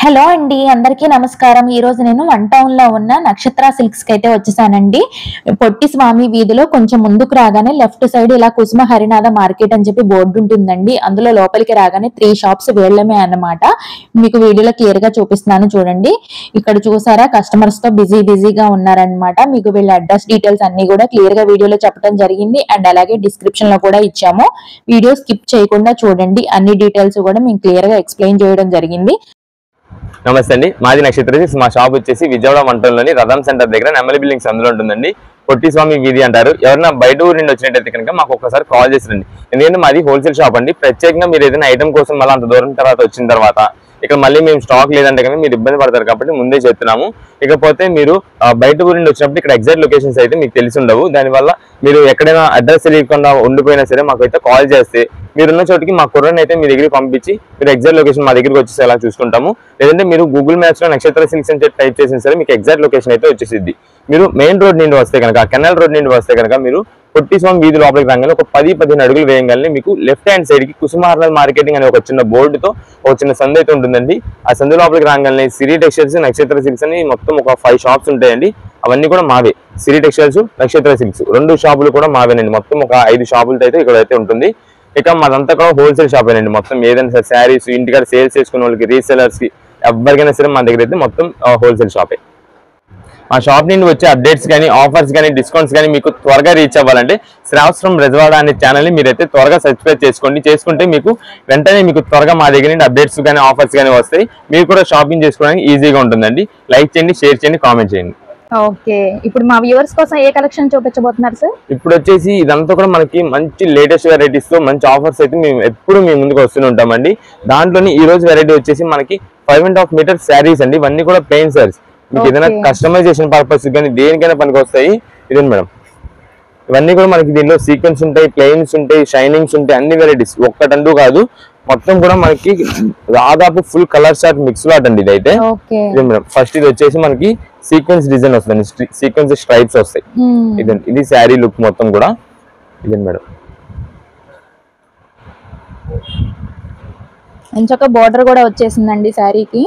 Hello అండి, అందరికీ నమస్కారం. ఈ రోజు నేను వన్ టౌన్ లో ఉన్న నక్షత్ర సిల్క్స్ కి అయితే వచ్చేసానండి. పొట్టి స్వామి వీధిలో కొంచెం ముందుకు రాగానే లెఫ్ట్ సైడ్ ఇలా కుసుమ హరినాథ మార్కెట్ అని చెప్పి బోర్డు ఉంటుందండి. అందులో లోపలికి రాగానే 3 షాప్స్ వీళ్ళమే అన్నమాట. మీకు వీడియోలో క్లియర్ గా చూపిస్తున్నాను చూడండి. ఇక్కడ చూసారా, కస్టమర్స్ తో బిజీగా ఉన్నారనమాట. మీకు వీళ్ళ అడ్రస్ డీటెయిల్స్ అన్ని కూడా క్లియర్ గా వీడియోలో చెప్పడం జరిగింది. అండ్ అలాగే డిస్క్రిప్షన్ లో కూడా ఇచ్చాము. వీడియో స్కిప్ చేయకుండా చూడండి. అన్ని డీటెయిల్స్ కూడా మీకు క్లియర్ గా ఎక్స్ప్లెయిన్ చేయడం జరిగింది. నమస్తే అండి, మాది నక్షత్ర. మా షాప్ వచ్చేసి విజయవాడ మంటంలోని రథం సెంటర్ దగ్గర నెమలి బిల్డింగ్స్ అందులో ఉంటుందండి. పొట్టి స్వామి వీధి అంటారు. ఎవరైనా బయట ఊరి నుండి వచ్చినట్టయితే కనుక మాకు ఒకసారి కాల్ చేసిరండి. ఎందుకంటే మాది హోల్సేల్ షాప్ అండి. ప్రత్యేకంగా మీరు ఏదైనా ఐటమ్ కోసం మళ్ళీ అంత దూరం తర్వాత వచ్చిన తర్వాత ఇక్కడ మళ్ళీ మేము స్టాక్ లేదంటే కానీ మీరు ఇబ్బంది పడతారు కాబట్టి ముందే చెప్తున్నాము. ఇకపోతే మీరు బయట ఊరి నుండి వచ్చినప్పుడు ఇక్కడ ఎగ్జాక్ట్ లొకేషన్స్ అయితే మీకు తెలిసి ఉండవు. దానివల్ల మీరు ఎక్కడైనా అడ్రస్ తెలియకుండా ఉండిపోయినా సరే మాకు అయితే కాల్ చేస్తే మీరున్న చోటికి మా కుర్రని అయితే మీ దగ్గరికి పంపించి మీరు ఎగ్జాక్ట్ లొకేషన్ మా దగ్గరికి వచ్చేసి అలా చూసుకుంటాము. లేదంటే మీరు గూగుల్ మ్యాప్స్ లో నక్షత్ర సిల్క్స్ అని టైప్ చేసిన సరే మీకు ఎగ్జాక్ట్ లొకేషన్ అయితే వచ్చేసిద్ది. మీరు మెయిన్ రోడ్ నుండి వస్తే కనుక, కెనాల్ రోడ్ నుండి వస్తే కనుక మీరు పొట్టి స్వామి వీధి లోపలికి రాగానే ఒక 10-15 అడుగులు వేయగానే మీకు లెఫ్ట్ హ్యాండ్ సైడ్ కి కుసుమ హరినాథ మార్కెటింగ్ అనే ఒక చిన్న బోర్డుతో ఒక చిన్న సందు అయితే ఉంటుందండి. ఆ సందు లోపలికి రాగానే సిరి టెక్స్టైల్స్, నక్షత్ర సిల్క్స్ అని మొత్తం ఒక 5 షాప్స్ ఉంటాయండి. అవన్నీ కూడా మావే. సిరి టెక్స్టైల్స్, నక్షత్ర సిల్క్స్ 2 షాపులు కూడా మావేనండి. మొత్తం ఒక 5 షాపులతో అయితే ఇక్కడ అయితే ఉంటుంది. ఇక మాదంతా కూడా హోల్సేల్ షాప్ అండి. మొత్తం ఏదైనా సరే శారీస్ ఇంటికాడ సేల్స్ చేసుకునే వాళ్ళకి, రీసెలర్స్ కి ఎవరికైనా సరే మన దగ్గర అయితే మొత్తం హోల్సేల్ షాపే. ఆ షాప్ నుండి వచ్చే అప్డేట్స్ కానీ, ఆఫర్స్ కానీ, డిస్కౌంట్స్ కానీ మీకు త్వరగా రీచ్ అవ్వాలంటే శ్రావస్ట్రం రెజవాడ అనే ఛానల్ని మీరైతే త్వరగా సబ్స్క్రైబ్ చేసుకుంటే మీకు వెంటనే మీకు త్వరగా మా దగ్గర నుండి అప్డేట్స్ కానీ, ఆఫర్స్ కానీ వస్తాయి. మీరు కూడా షాపింగ్ చేసుకోవడానికి ఈజీగా ఉంటుందండి. లైక్ చేయండి, షేర్ చేయండి, కామెంట్ చేయండి. ఓకే, ఇప్పుడు మా వ్యూవర్స్ కోసం ఏ కలెక్షన్ చూపించబోతున్నారు సార్? ఇప్పుడు వచ్చేసి ఇదంతా కూడా మనకి మంచి లేటెస్ట్ వెరైటీస్ తో మంచి ఆఫర్స్ అయితే మేము ఎప్పుడు మీ ముందుకు వస్తూనే ఉంటామండి. దాంట్లోని ఈ రోజు వెరైటీ వచ్చేసి మనకి 5.5 మీటర్ శారీస్ అండి. ఇవన్నీ కూడా ప్లెయిన్ శారీస్. మీకు ఏదైనా కస్టమైజేషన్ పర్పస్ కానీ దేనికైనా పనికి వస్తాయి. ఇదేంటి మేడం, ఇవన్నీ కూడా మనకి దీనిలో సీక్వెన్స్ ఉంటాయి, ప్లెయిన్స్ ఉంటాయి, షైనింగ్స్ ఉంటాయి, అన్ని వెరైటీస్ ఒక్కటంటూ కాదు. మొత్తం కూడా మనకి దాదాపు full colour short mix lot అండి ఇదైతే. మేడం ఫస్ట్ ఇది వచ్చేసి మనకి సీక్వెన్స్ డిజైన్ వస్తుంది, సీక్వెన్స్ స్ట్రైప్స్ వస్తాయి. ఇదండి, ఇది శారీ లుక్ మొత్తం కూడా. ఇదండి మేడం, మంచిగా బోర్డర్ కూడా వచ్చేసిందండి శారీకి.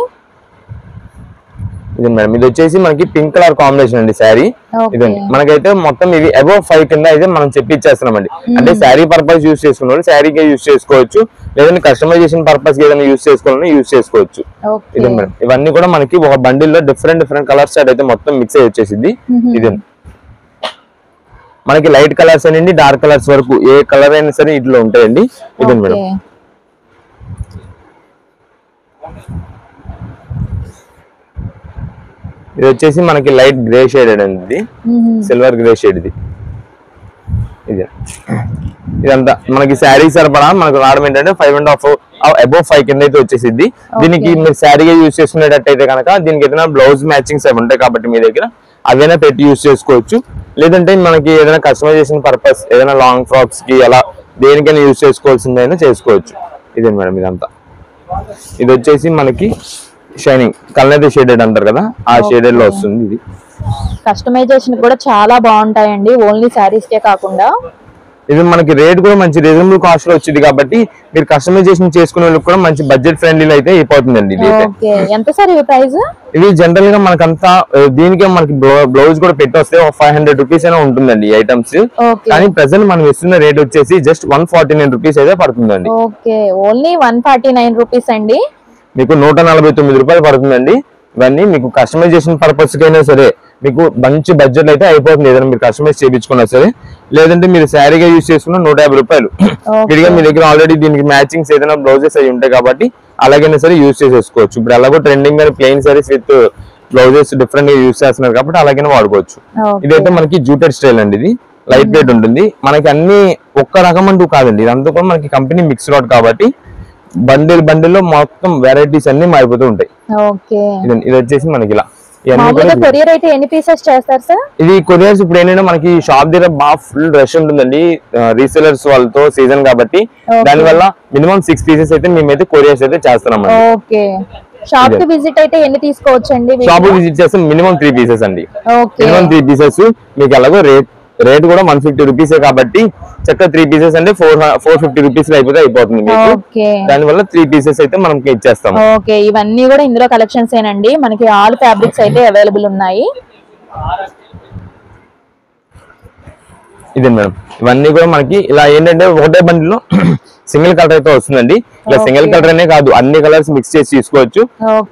ఇది మేడం, ఇది వచ్చేసి మనకి పింక్ కలర్ కాంబినేషన్ అండి శారీ. ఇదండి, మనకైతే మొత్తం ఇవి అబౌవ్ 5 కింద అయితే మనం చెప్పి ఇచ్చేస్తున్నామండి. అంటే శారీ పర్పస్ యూజ్ చేసుకున్న వాళ్ళు శారీగా యూజ్ చేసుకోవచ్చు, లేదంటే కస్టమైజేషన్ పర్పస్ ఏదైనా యూజ్ చేసుకోవాలని యూజ్ చేసుకోవచ్చు. ఇదండి మేడం, ఇవన్నీ కూడా మనకి ఒక బండిల్ లో డిఫరెంట్ కలర్ షార్ట్ అయితే మొత్తం మిక్స్ అయ్యి వచ్చేసింది. ఇదండి, మనకి లైట్ కలర్స్ అనండి డార్క్ కలర్స్ వరకు ఏ కలర్ అయినా సరే ఇట్లా ఉంటాయండి. ఇదండి మేడం, ఇది వచ్చేసి మనకి లైట్ గ్రే షేడ్ అండి, సిల్వర్ గ్రే షేడ్. ఇది ఇదంతా మనకి శారీ సరిపడా మనకు రావడం ఏంటంటే 5.5 అబౌవ్ 5 కింద అయితే వచ్చేసింది. దీనికి మీరు శారీగా యూజ్ చేసుకునేటట్టయితే కనుక దీనికి ఏదైనా బ్లౌజ్ మ్యాచింగ్స్ అవి ఉంటాయి కాబట్టి మీ దగ్గర అవైనా పెట్టి యూజ్ చేసుకోవచ్చు. లేదంటే మనకి ఏదైనా కస్టమైజేషన్ పర్పస్ ఏదైనా లాంగ్ ఫ్రాక్స్ కి అలా దేనికైనా యూజ్ చేసుకోవాల్సిందైనా చేసుకోవచ్చు. ఇదే మేడం, ఇదంతా ఇది వచ్చేసి మనకి షైనింగ్ కల్నేత షేడెడ్ అంటారు కదా, ఆ షేడెడ్ లో వస్తుంది. ఇది కస్టమైజేషన్ కూడా చాలా బాగుంటాయండి, ఓన్లీ శారీస్ కే కాకుండా. ఇది మనకి రేట్ కూడా మంచి రీజనబుల్ కాస్ట్ లో వచ్చింది కాబట్టి మీరు కస్టమైజేషన్ చేసుకునే వాళ్ళకి కూడా మంచి బడ్జెట్ ఫ్రెండ్లీలో అయితే అయిపోతుందండి. ఎంత సార్ ఈ ప్రైస్? ఇది జనరల్ గా మనకంతా దీనికే మనకి బ్లౌజ్ కూడా పెట్టి వస్తే 500 రూపీస్ అయినా ఉంటుందండి ఈ ఐటమ్స్. కానీ ప్రెసెంట్ మనం ఇస్తున్న రేట్ వచ్చేసి జస్ట్ 149 రూపీస్ అయితే పడుతుందండి. ఓకే, ఓన్లీ 149 రూపీస్ అండి. మీకు 149 రూపాయలు పడుతుందండి. ఇవన్నీ మీకు కస్టమైజేషన్ పర్పస్ కైనా సరే మీకు మంచి బడ్జెట్ అయితే అయిపోతుంది. ఏదైనా మీరు కస్టమైజ్ చేయించుకున్నా సరే, లేదంటే మీరు శారీగా యూజ్ చేసుకున్న 150 రూపాయలు విడిగా మీ దగ్గర ఆల్రెడీ దీనికి మ్యాచింగ్స్ ఏదైనా బ్లౌజెస్ అవి ఉంటాయి కాబట్టి అలాగైనా సరే యూజ్ చేసేసుకోవచ్చు. ఇప్పుడు అలాగో ట్రెండింగ్ గా plain saris with blouses different గా యూజ్ చేస్తున్నారు కాబట్టి అలాగైనా వాడుకోవచ్చు. ఇదైతే మనకి జూటెడ్ స్టైల్ అండి, ఇది లైట్ వెయిట్ ఉంటుంది. మనకి అన్ని ఒక్క రకం అంటూ కాదండి, ఇదంతా కూడా మనకి కంపెనీ మిక్స్ లాట్ కాబట్టి బండిల్లో మొత్తం వెరైటీస్ అన్ని మారిపోతూ ఉంటాయి. ఇది వచ్చేసి మనకి ఇలా కొరియర్ అయితే ఎన్ని పీసెస్ చేస్తారు సార్? ఇది కొరియర్స్ ఇప్పుడు ఏంటంటే మనకి షాప్ దగ్గర బాగా ఫుల్ రష్ ఉంటుందండి రీసెలర్స్ వాళ్ళతో సీజన్ కాబట్టి. దాని వల్ల మినిమం 6 పీసెస్ అయితే మేమైతే కొరియర్స్ అయితే చేస్తున్నాం. షాప్ కి విజిట్ అయితే ఎన్ని తీసుకోవచ్చండి? షాప్ విజిట్ చేస్తే మినిమం 3 పీసెస్ అండి. మినిమం 3 పీసెస్ మీకు ఎలాగో రేట్ కూడా 150 రూపీసే కాబట్టి చక్కగా 3 పీసెస్ అంటే 450 రూపీస్ అయిపోతుంది మీకు. దానివల్ల 3 పీసెస్ అయితే మనం ఇచ్చేస్తాం. ఓకే, ఇవన్నీ కూడా ఇందులో కలెక్షన్స్ ఏనండి. మనకి ఆల్ ఫ్యాబ్రిక్స్ అయితే అవైలబుల్ ఉన్నాయి. ఇదే మేడం, ఇవన్నీ కూడా మనకి ఇలా ఏంటంటే ఒకటే బండిలో సింగిల్ కలర్ అయితే వస్తుందండి. ఇలా సింగిల్ కలర్ అనే కాదు, అన్ని కలర్స్ మిక్స్ చేసి తీసుకోవచ్చు.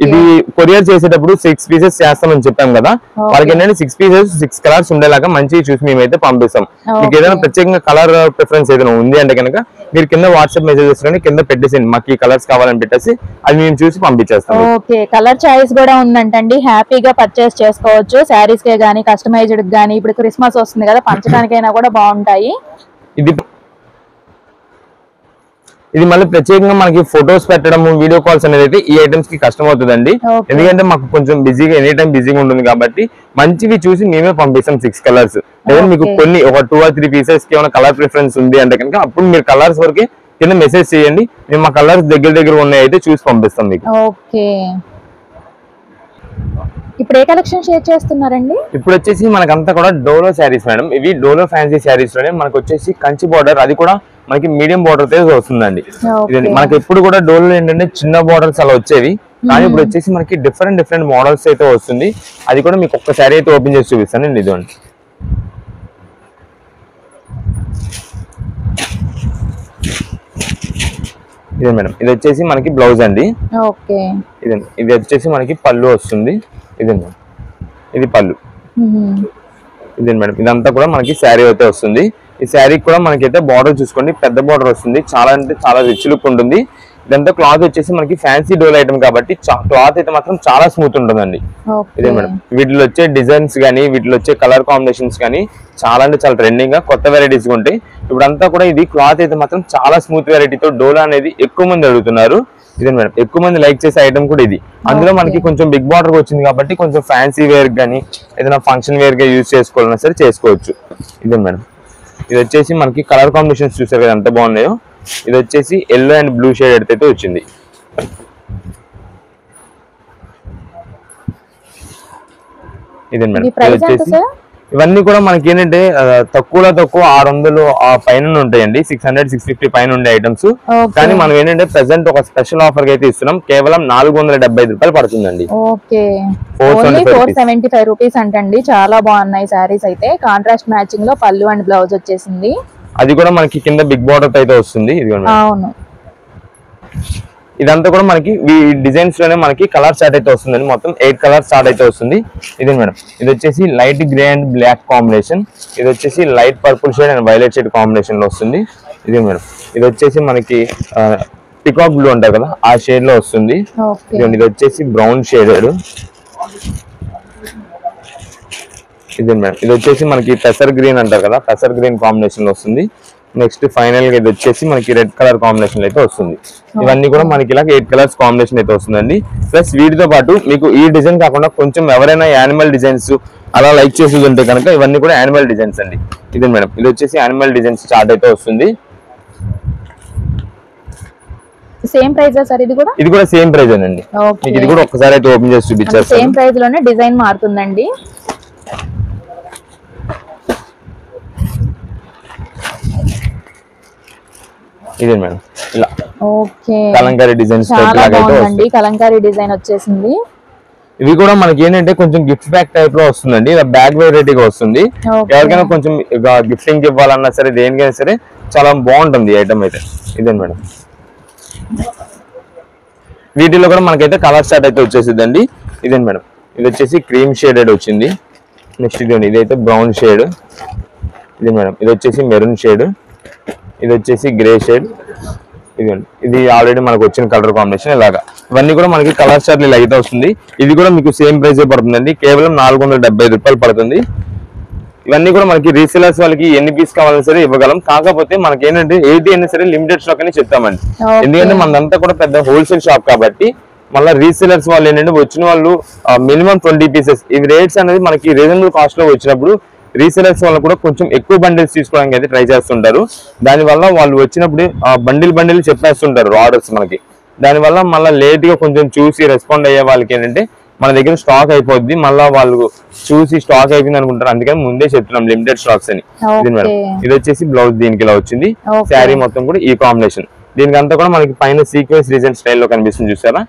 ఇది కొరియర్ చేసేటప్పుడు 6 పీసెస్ చేస్తామని చెప్పాం కదా, వాళ్ళకి ఏంటంటే 6 పీసెస్ 6 కలర్స్ ఉండేలాగా మంచిగా చూసి మేమైతే పంపిస్తాం. మీకు ఏదైనా ప్రత్యేకంగా కలర్ ప్రిఫరెన్స్ ఏదైనా ఉంది అంటే కనుక మీరు కింద వాట్సాప్ మెసేజెస్ లోనే కింద పెట్టేసింది మాకు ఈ కలర్స్ కావాలని పెట్టేసి అది మేము చూసి పంపించేస్తాం. ఓకే, కలర్ చాయిస్ కూడా ఉందంటండి. హ్యాపీగా పర్చేస్ చేసుకోవచ్చు. శారీస్ కే గానీ, కస్టమైజ్డ్ గానీ, ఇప్పుడు క్రిస్మస్ వస్తుంది కదా, పంచడానికైనా కూడా బాగుంటాయి. ఇది మళ్ళీ ప్రత్యేకంగా మనకి ఫొటోస్ పెట్టడం, వీడియో కాల్స్ అనేది అయితే ఈ ఐటమ్స్ కి కష్టం అవుతుందండి. ఎందుకంటే మాకు కొంచెం బిజీగా ఎనీ టైం బిజీగా ఉంటుంది కాబట్టి మంచివి చూసి మేమే పంపిస్తాం 6 కలర్స్. లేదా మీకు కొన్ని ఒక 2 or 3 పీసెస్ కి ఏమైనా కలర్ ప్రిఫరెన్స్ ఉంది అంటే కనుక అప్పుడు మీరు కలర్స్ వరకే కింద మెసేజ్ చేయండి, మేము మా కలర్స్ దగ్గర ఉన్నాయి అయితే చూసి పంపిస్తాం మీకు. ఓకే, ఇప్పుడు ఏ కలెక్షన్ షేర్ చేస్తున్నారండి? ఇప్పుడు వచ్చేసి మనకంతా కూడా డోలో శారీస్ మేడం. ఇవి డోలో ఫ్యాన్సీ శారీస్ లోనే మనకు వచ్చేసి కంచి బార్డర్, అది కూడా మనకి మీడియం బార్డర్ తో వస్తుందండి. మనకి ఎప్పుడు కూడా డోలో ఏంటంటే చిన్న బార్డర్స్ అలా వచ్చేవి, కానీ ఇప్పుడు వచ్చేసి మనకి డిఫరెంట్ మోడల్స్ అయితే వస్తుంది. అది కూడా మీకు ఒక్క శారీ అయితే ఓపెన్ చేసి చూపిస్తాను. ఇదిగోండి, ఇదే మేడం, ఇది వచ్చేసి మనకి బ్లౌజ్ అండి. ఇది వచ్చేసి మనకి పళ్ళు వస్తుంది. ఇదే మేడం, ఇది పళ్ళు. ఇదే మేడం, ఇదంతా కూడా మనకి శారీ అయితే వస్తుంది. ఈ శారీకి కూడా మనకైతే బార్డర్ చూసుకోండి, పెద్ద బార్డర్ వస్తుంది. చాలా అంటే చాలా రిచ్ లుక్ ఉంటుంది. ఇదంతా క్లాత్ వచ్చేసి మనకి ఫ్యాన్సీ డోల్ ఐటమ్ కాబట్టి క్లాత్ అయితే మాత్రం చాలా స్మూత్ ఉంటుందండి. ఇదే మేడం, వీటిలో వచ్చే డిజైన్స్ కానీ, వీటిలో వచ్చే కలర్ కాంబినేషన్స్ కానీ చాలా అంటే చాలా ట్రెండింగ్ గా కొత్త వెరైటీస్ ఉంటాయి. ఇప్పుడంతా కూడా ఇది క్లాత్ అయితే మాత్రం చాలా స్మూత్ వెరైటీతో డోలా అనేది ఎక్కువ మంది అడుగుతున్నారు. ఇదే మేడం, ఎక్కువ మంది లైక్ చేసే ఐటమ్ కూడా ఇది. అందులో మనకి కొంచెం బిగ్ బార్డర్ వచ్చింది కాబట్టి కొంచెం ఫ్యాన్సీ వేర్ గానీ ఏదైనా ఫంక్షన్ వేర్ గా యూజ్ చేసుకోవాలన్నా సరే చేసుకోవచ్చు. ఇదే మేడం, ఇది వచ్చేసి మనకి కలర్ కాంబినేషన్స్ చూసారు కదా ఎంత బాగున్నాయో. ఇది వచ్చేసి ఎల్లో అండ్ బ్లూ షేడ్ అయితే వచ్చింది. ఇదే మేడం, ఇది వచ్చేసి ఇవన్నీ కూడా మనకి ఏంటంటే తక్కువ 600 పైన ఉంటాయండి. 600-650 పైన ఉండే ఐటమ్స్. కానీ మనం ఏంటంటే ప్రెసెంట్ ఒక స్పెషల్ ఆఫర్ కి అయితే ఇస్తున్నాం. కేవలం 475 రూపాయలు పడుతుందండి. 475 రూపీస్ అంటండి. చాలా బాగున్నాయి సారీస్ అయితే. కాంట్రాస్ట్ మ్యాచింగ్ లో పళ్ళు అండ్ బ్లౌజ్ వచ్చేసింది. అది కూడా మనకి కింద బిగ్ బార్డర్ అయితే వస్తుంది. అవును, ఇదంతా కూడా మనకి ఈ డిజైన్స్ లోనే మనకి కలర్ స్టార్ట్ అయితే వస్తుందండి. మొత్తం 8 కలర్ స్టార్ట్ అయితే వస్తుంది. ఇదే మేడం, ఇది వచ్చేసి light grey and black combination. ఇది వచ్చేసి light purple shade and violet shade combination లో వస్తుంది. ఇదే మేడం, ఇది వచ్చేసి మనకి పికాక్ బ్లూ అంటారు కదా ఆ షేడ్ లో వస్తుంది. ఇది వచ్చేసి బ్రౌన్ షేడెడ్. ఇదే మేడం, ఇది వచ్చేసి మనకి పెసర్ గ్రీన్ అంటారు కదా, పెసర్ గ్రీన్ కాంబినేషన్ లో వస్తుంది. నెక్స్ట్ ఫైనల్ గా ఇది వచ్చేసి మనకి రెడ్ కలర్ కాంబినేషన్ అయితే వస్తుంది. ఇవన్నీ కూడా మనకి ఇలా 8 కలర్స్ కాంబినేషన్ అయితే వస్తుందండి. ప్లస్ వీటితో పాటు మీకు ఈ డిజైన్ కాకుండా కొంచెం ఎవరైనా యానిమల్ డిజైన్స్ అలా లైక్ చేసేది ఉంటే కనుక ఇవన్నీ కూడా యానిమల్ డిజైన్స్ అండి. ఇదే మేడం, ఇది వచ్చేసి యానిమల్ డిజైన్స్ స్టార్ట్ అయితే వస్తుంది. Same price sir? ఇది కూడా సేమ్ ప్రైస్ అండి. ఇది కూడా ఒక్కసారి అయితే ఓపెన్ చేసి చూపించారు. సేమ్ ప్రైస్ లోనే డిజైన్ మారుతుందండి. ఇదే మేడం, ఇలా కలంకారీ డిజైన్స్ కలంకారీ డిజైన్ వచ్చేసింది. ఇవి కూడా మనకి ఏంటంటే కొంచెం గిఫ్ట్ బ్యాగ్ టైప్ లో వస్తుందండి. ఇలా బ్యాగ్ వెరైటీగా వస్తుంది. ఎవరికైనా కొంచెం గిఫ్టింగ్ ఇవ్వాలన్నా సరే దేనికైనా సరే చాలా బాగుంటుంది ఐటమ్ అయితే. ఇదే మేడం, వీటిలో కూడా మనకైతే కలర్ స్టార్ట్ అయితే వచ్చేసిందండి. ఇదే మేడం, ఇది వచ్చేసి క్రీమ్ షేడెడ్ వచ్చింది. నెక్స్ట్ ఇదైతే బ్రౌన్ షేడ్. ఇది మేడం, ఇది వచ్చేసి మెరూన్ షేడ్. ఇది వచ్చేసి గ్రే షేడ్. ఇది ఆల్రెడీ మనకు వచ్చిన కలర్ కాంబినేషన్. ఇలాగా ఇవన్నీ కూడా మనకి కలర్ స్టార్ట్ ఇలా అయితే వస్తుంది. ఇది కూడా మీకు సేమ్ ప్రైస్ పడుతుందండి. కేవలం 475 రూపాయలు పడుతుంది. ఇవన్నీ కూడా మనకి రీసేలర్స్ వాళ్ళకి ఎన్ని పీస్ కావాలన్నా సరే ఇవ్వగలం. కాకపోతే మనకి ఏంటంటే ఏది అయినా సరే లిమిటెడ్ స్టాక్ అని చెప్తామండి. ఎందుకంటే మనదంతా కూడా పెద్ద హోల్సేల్ షాప్ కాబట్టి మళ్ళీ రీసేలర్స్ వాళ్ళు ఏంటంటే వచ్చిన వాళ్ళు మినిమం 20 పీసెస్. ఇవి రేట్స్ అనేది మనకి రీజనబుల్ కాస్ట్ లో వచ్చినప్పుడు రీసేలర్స్ వాళ్ళు కూడా కొంచెం ఎక్కువ బండిల్స్ తీసుకోవడానికి అయితే ట్రై చేస్తుంటారు. దానివల్ల వాళ్ళు వచ్చినప్పుడు బండిల్ చెప్పేస్తుంటారు ఆర్డర్స్ మనకి. దానివల్ల మళ్ళీ లేట్ గా కొంచెం చూసి రెస్పాండ్ అయ్యే వాళ్ళకి ఏంటంటే మన దగ్గర స్టాక్ అయిపోద్ది, మళ్ళీ వాళ్ళు చూసి స్టాక్ అయిపోయింది అనుకుంటారు, అందుకని ముందే చెప్తున్నాం లిమిటెడ్ స్టాక్స్ అని. ఇది మేడం, ఇది వచ్చేసి బ్లౌజ్ దీనికి ఇలా వచ్చింది. శారీ మొత్తం కూడా ఈ కాంబినేషన్. దీనికి అంతా కూడా మనకి పైన సీక్వెన్స్ డిజైన్ స్టైల్లో కనిపిస్తుంది చూసారా,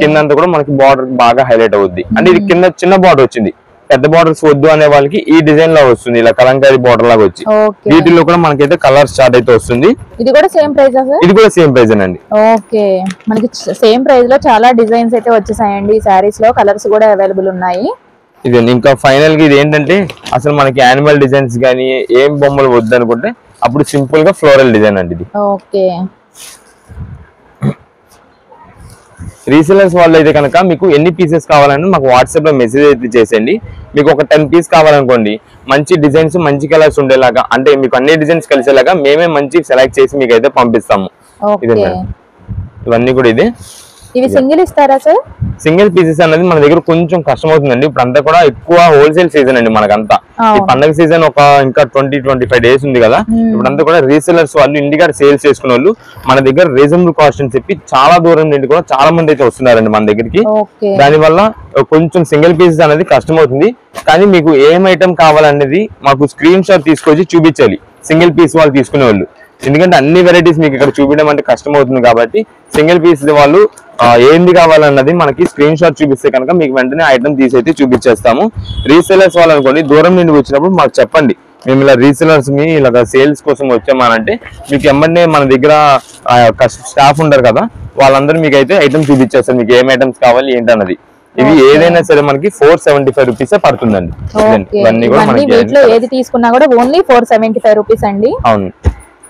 కింద అంతా కూడా మనకి బార్డర్ బాగా హైలైట్ అవుద్ది. అంటే ఇది కింద చిన్న బార్డర్ వచ్చింది, పెద్ద బార్డర్స్ వద్దు అనే వాళ్ళకి ఈ డిజైన్ లో వస్తుంది, ఇలా కలంకారీ బార్డర్ లాగా వచ్చి. వీటిలో కూడా మనకైతే కలర్ స్టార్ట్ అయితే వస్తుంది. ఇది కూడా సేమ్ ప్రైస్, ఇది కూడా సేమ్ ప్రైస్ అండి. ఓకే, మనకి సేమ్ ప్రైస్ లో చాలా డిజైన్స్ అయితే వచ్చేసాయండి. ఈ సారీస్ లో కలర్స్ కూడా అవైలబుల్ ఉన్నాయి. ఇది ఇంకా ఫైనల్ గా ఇది ఏంటంటే అసలు మనకి యానిమల్ డిజైన్స్ కానీ ఏం బొమ్మలు వద్దు అనుకుంటే అప్పుడు సింపుల్ గా ఫ్లోరల్ డిజైన్ అండి ఇది. ఓకే, రీసెలర్స్ వాళ్ళు అయితే కనుక మీకు ఎన్ని పీసెస్ కావాలని మాకు వాట్సాప్ లో మెసేజ్ అయితే చేసేయండి. మీకు ఒక 10 పీస్ కావాలనుకోండి, మంచి డిజైన్స్ మంచి కలర్స్ ఉండేలాగా, అంటే మీకు అన్ని డిజైన్స్ కలిసేలాగా మేమే మంచి సెలెక్ట్ చేసి మీకు అయితే పంపిస్తాము. ఇదే మేడం, ఇవన్నీ కూడా ఇదే. ఇవి సింగిల్ ఇస్తారా సార్? సింగిల్ పీసెస్ అనేది మన దగ్గర కొంచెం కష్టం అవుతుందండి. ఇప్పుడు అంతా కూడా ఎక్కువ హోల్సేల్ సీజన్ అండి మనకంతా. ఈ పండగ సీజన్ ఒక ఇంకా 20-25 డేస్ ఉంది కదా, ఇప్పుడంతా కూడా రీసెలర్స్ వాళ్ళు ఇంటికాడ సేల్స్ చేసుకునే వాళ్ళు మన దగ్గర రీజనబుల్ కాస్ట్ అని చెప్పి చాలా దూరం నుండి కూడా చాలా మంది అయితే వస్తున్నారండి మన దగ్గరికి. దానివల్ల కొంచెం సింగిల్ పీసెస్ అనేది కష్టం అవుతుంది. కానీ మీకు ఏం ఐటమ్ కావాలనేది మాకు స్క్రీన్ షాట్ తీసుకొచ్చి చూపించాలి సింగిల్ పీస్ వాళ్ళు తీసుకునే వాళ్ళు. ఎందుకంటే అన్ని వెరైటీస్ మీకు ఇక్కడ చూపించడం అంటే కష్టం అవుతుంది కాబట్టి సింగిల్ పీస్ వాళ్ళు ఏంది కావాలన్నది మనకి స్క్రీన్ షాట్ చూపిస్తే కనుక మీకు వెంటనే ఐటమ్ తీసి అయితే చూపించేస్తాము. రీసెలర్స్ వాళ్ళు అనుకోండి, దూరం నుండి వచ్చినప్పుడు మాకు చెప్పండి, మేము ఇలా రీసెలర్స్ మీ ఇలా సేల్స్ కోసం వచ్చామనంటే మీకు ఎమ్మడే మన దగ్గర స్టాఫ్ ఉంటారు కదా, వాళ్ళందరూ మీకు అయితే ఐటమ్ చూపించేస్తారు, మీకు ఏం ఐటమ్స్ కావాలి ఏంటన్నది. ఇవి ఏదైనా సరే మనకి 475 రూపీస్ పడుతుందండి. ఇవన్నీ కూడా మనకి ఏది తీసుకున్నా కూడా ఓన్లీ 475 రూపీస్ అండి. అవును,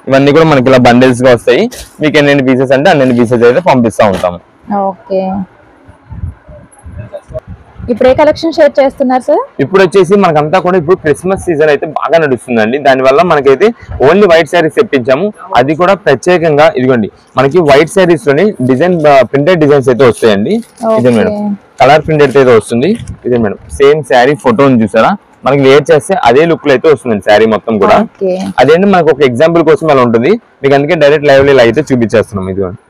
ఇవన్నీ కూడా మనకి ఇలా బండిల్స్ గా వస్తాయి. మీకు ఎన్ని పీసెస్ అంటే అన్ని పీసెస్ అయితే పంపిస్తా ఉంటాము. ఓకే, ఇప్పుడు ఏ కలెక్షన్ షేర్ చేస్తున్నారు సార్? ఇప్పుడు వచ్చేసి మనకంతా కూడా ఇప్పుడు క్రిస్మస్ సీజన్ అయితే బాగా నడుస్తుందండి. దానివల్ల మనకైతే ఓన్లీ వైట్ శారీస్ తెప్పించాము, అది కూడా ప్రత్యేకంగా. ఇదిగోండి మనకి వైట్ శారీస్ లోని డిజైన్ ప్రింటెడ్ డిజైన్స్ అయితే వస్తాయండి. ఇదే మేడం, కలర్ ప్రింటెడ్ అయితే వస్తుంది. ఇదే మేడం, సేమ్ శారీ ఫోటో చూసారా, మనకి వేర్ చేస్తే అదే లుక్ లో అయితే వస్తుంది శారీ మొత్తం కూడా. అదేంటి మనకు ఒక ఎగ్జాంపుల్ కోసం అలా ఉంటుంది మీకు, అందుకే డైరెక్ట్ లైవ్ లో అయితే చూపించేస్తున్నాం. ఇదిగోండి,